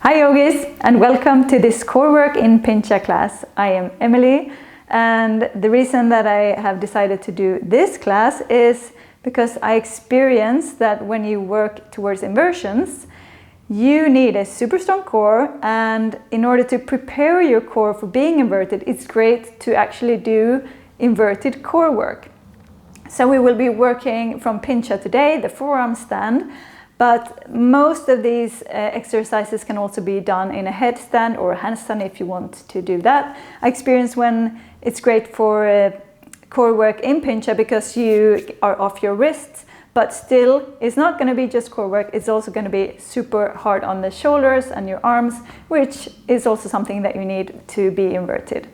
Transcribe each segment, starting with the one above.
Hi yogis, and welcome to this core work in Pincha class. I am Emily, and the reason that I have decided to do this class is because I experienced that when you work towards inversions, you need a super strong core, and in order to prepare your core for being inverted, it's great to actually do inverted core work. So we will be working from Pincha today, the forearm stand, but most of these exercises can also be done in a headstand or a handstand if you want to do that. I experienced when it's great for core work in Pincha because you are off your wrists, but still it's not going to be just core work, it's also going to be super hard on the shoulders and your arms, which is also something that you need to be inverted.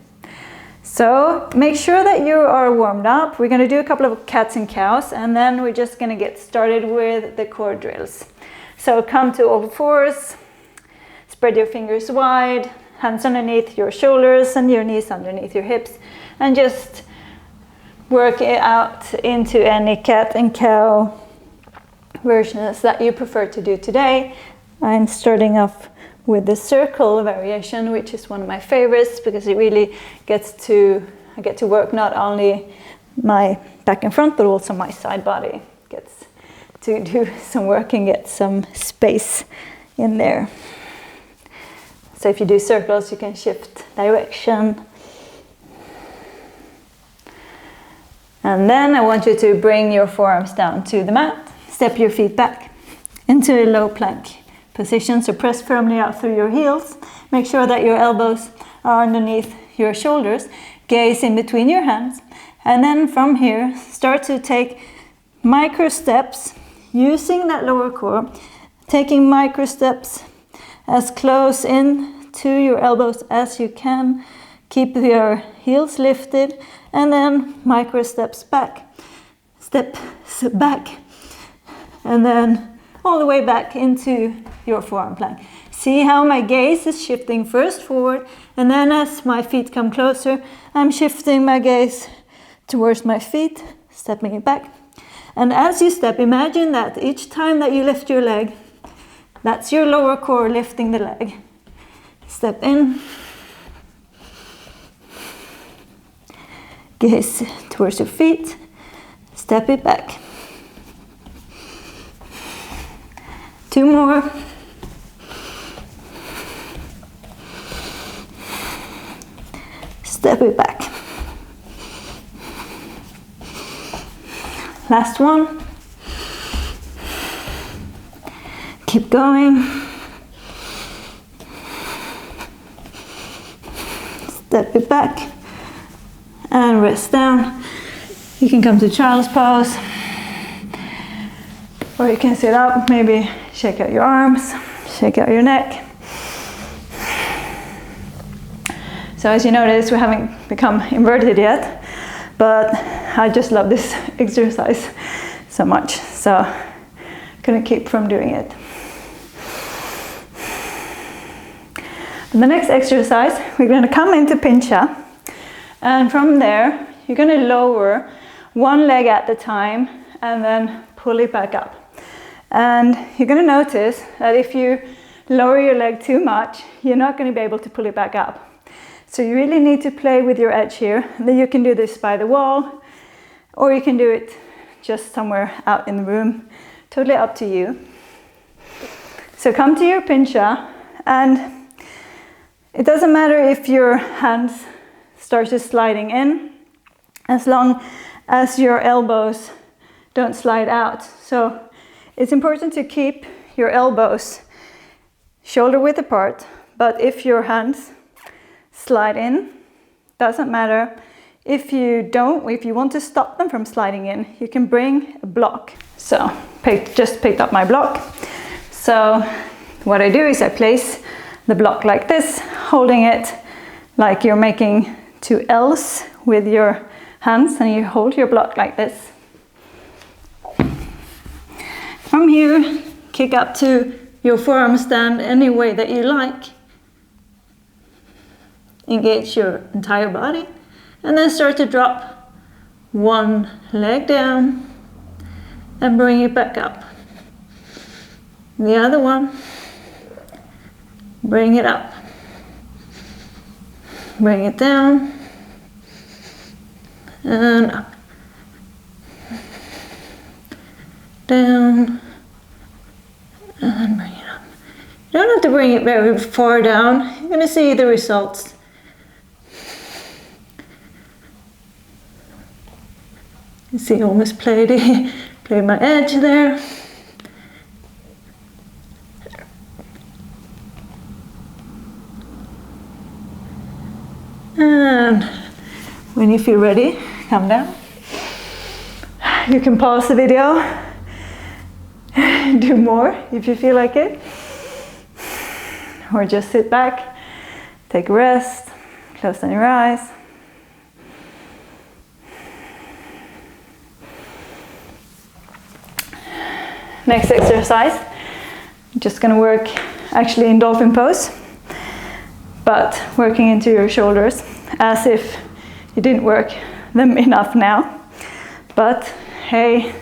So make sure that you are warmed up. We're going to do a couple of cats and cows, and then we're just going to get started with the core drills. So come to all fours, spread your fingers wide, hands underneath your shoulders and your knees underneath your hips, and just work it out into any cat and cow versions that you prefer to do today. I'm starting off with the circle variation, which is one of my favorites because it really I get to work not only my back and front but also my side body. Gets to do some work and get some space in there. So if you do circles, you can shift direction. And then I want you to bring your forearms down to the mat, step your feet back into a low plank position, so press firmly out through your heels. Make sure that your elbows are underneath your shoulders, gaze in between your hands, and then from here start to take micro steps using that lower core, taking micro steps as close in to your elbows as you can. Keep your heels lifted, and then micro steps back, steps back, and then all the way back into your forearm plank. See how my gaze is shifting first forward, and then as my feet come closer, I'm shifting my gaze towards my feet, stepping it back. And as you step, imagine that each time that you lift your leg, that's your lower core lifting the leg. Step in, gaze towards your feet, step it back. Two more. Step it back. Last one. Keep going. Step it back. And rest down. You can come to child's pose. Or you can sit up, maybe shake out your arms, shake out your neck. So as you notice, we haven't become inverted yet, but I just love this exercise so much, so I'm gonna keep from doing it. And the next exercise, we're gonna come into Pincha, and from there, you're gonna lower one leg at a time and then pull it back up. And you're going to notice that if you lower your leg too much, you're not going to be able to pull it back up. So you really need to play with your edge here. And then you can do this by the wall, or you can do it just somewhere out in the room. Totally up to you. So come to your Pincha, and it doesn't matter if your hands start just sliding in, as long as your elbows don't slide out. So it's important to keep your elbows shoulder width apart, but if your hands slide in, doesn't matter. If you want to stop them from sliding in, you can bring a block. So just picked up my block. So what I do is I place the block like this, holding it like you're making two L's with your hands, and you hold your block like this. From here, kick up to your forearm stand any way that you like. Engage your entire body, and then start to drop one leg down and bring it back up. The other one. Bring it up. Bring it down. And up. Down. And bring it up. You don't have to bring it very far down. You're going to see the results. You see, I almost played my edge there. And when you feel ready, come down. You can pause the video, do more if you feel like it, or just sit back, take a rest, close down your eyes. Next exercise, I'm just going to work actually in Dolphin Pose, but working into your shoulders as if you didn't work them enough now. But hey,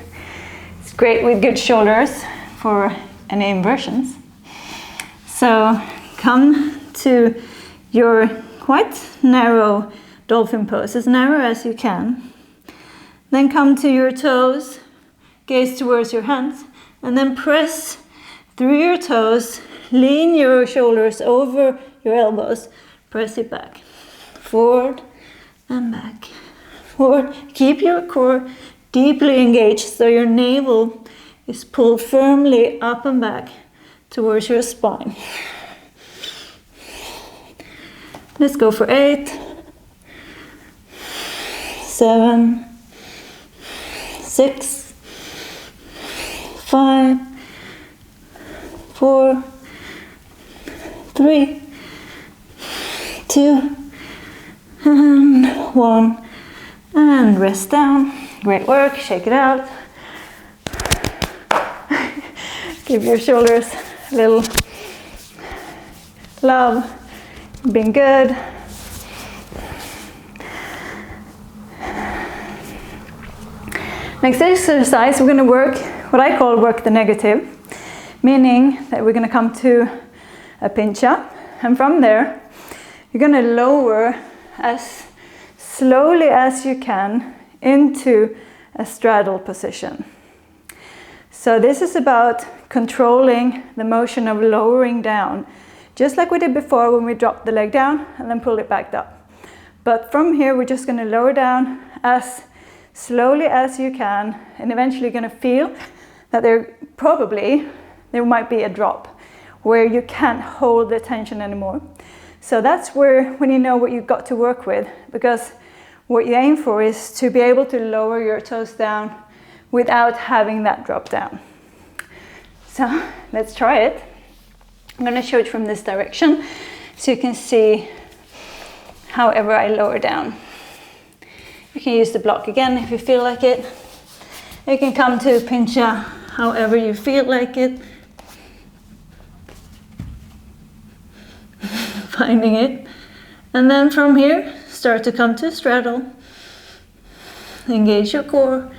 it's great with good shoulders for any inversions. So come to your quite narrow Dolphin Pose, as narrow as you can. Then come to your toes, gaze towards your hands, and then press through your toes, lean your shoulders over your elbows, press it back, forward and back, forward. Keep your core deeply engaged so your navel is pulled firmly up and back towards your spine. Let's go for 8, 7, 6, 5, 4, 3, 2, and 1, and rest down. Great work, shake it out. Give your shoulders a little love, being good. Next exercise, we're going to work what I call work the negative, meaning that we're going to come to a pincha, and from there you're going to lower as slowly as you can into a straddle position. So this is about controlling the motion of lowering down, just like we did before when we dropped the leg down and then pulled it back up. But from here we're just going to lower down as slowly as you can, and eventually you're going to feel that there might be a drop where you can't hold the tension anymore. So that's where, when you know what you've got to work with, because what you aim for is to be able to lower your toes down without having that drop down. So let's try it. I'm going to show it from this direction so you can see however I lower down. You can use the block again if you feel like it. You can come to pincha however you feel like it. Finding it. And then from here, start to come to straddle. Engage your core.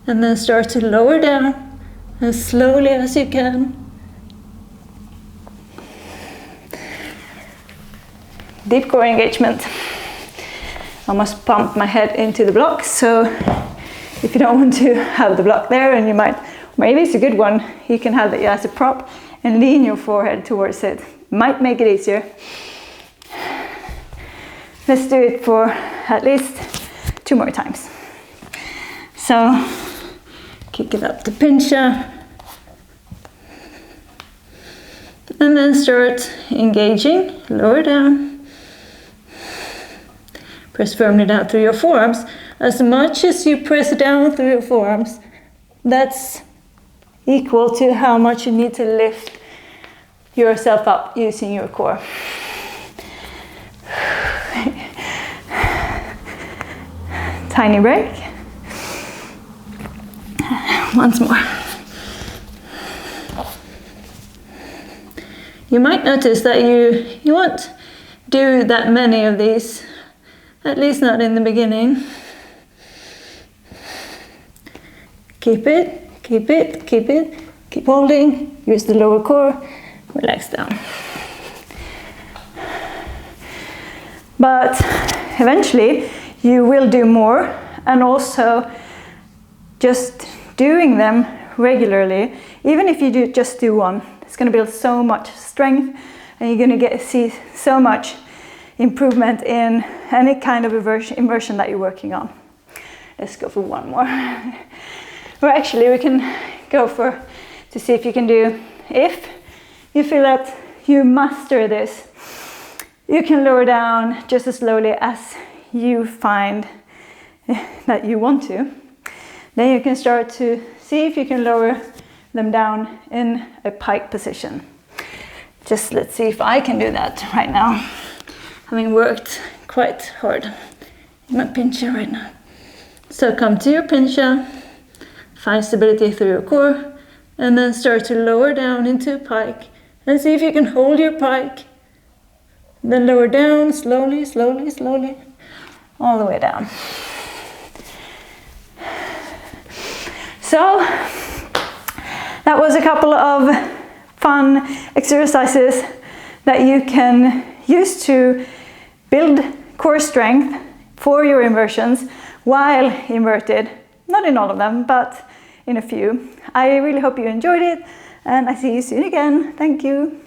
And then start to lower down as slowly as you can. Deep core engagement. Almost pump my head into the block, so if you don't want to have the block there, and you might, maybe it's a good one, you can have it as a prop and lean your forehead towards it. Might make it easier. Let's do it for at least 2 more times. So kick it up to pincha, and then start engaging, lower down. Press firmly down through your forearms. As much as you press down through your forearms, that's equal to how much you need to lift yourself up using your core. Tiny break. Once more. You might notice that you won't do that many of these, at least not in the beginning. Keep it, keep it, keep it, keep holding, use the lower core, relax down. But eventually you will do more, and also just doing them regularly, even if you just do one, it's going to build so much strength, and you're going to see so much improvement in any kind of inversion that you're working on. Let's go for one more. Or actually we can go to see if you can do, if you feel that you master this, you can lower down just as slowly as you find that you want to. Then you can start to see if you can lower them down in a pike position. Just let's see if I can do that right now, having worked quite hard in my pincha right now. So come to your pincha, find stability through your core, and then start to lower down into a pike, and see if you can hold your pike. Then lower down slowly, slowly, slowly, all the way down. So that was a couple of fun exercises that you can use to build core strength for your inversions while inverted. Not in all of them, but in a few. I really hope you enjoyed it, and I see you soon again. Thank you.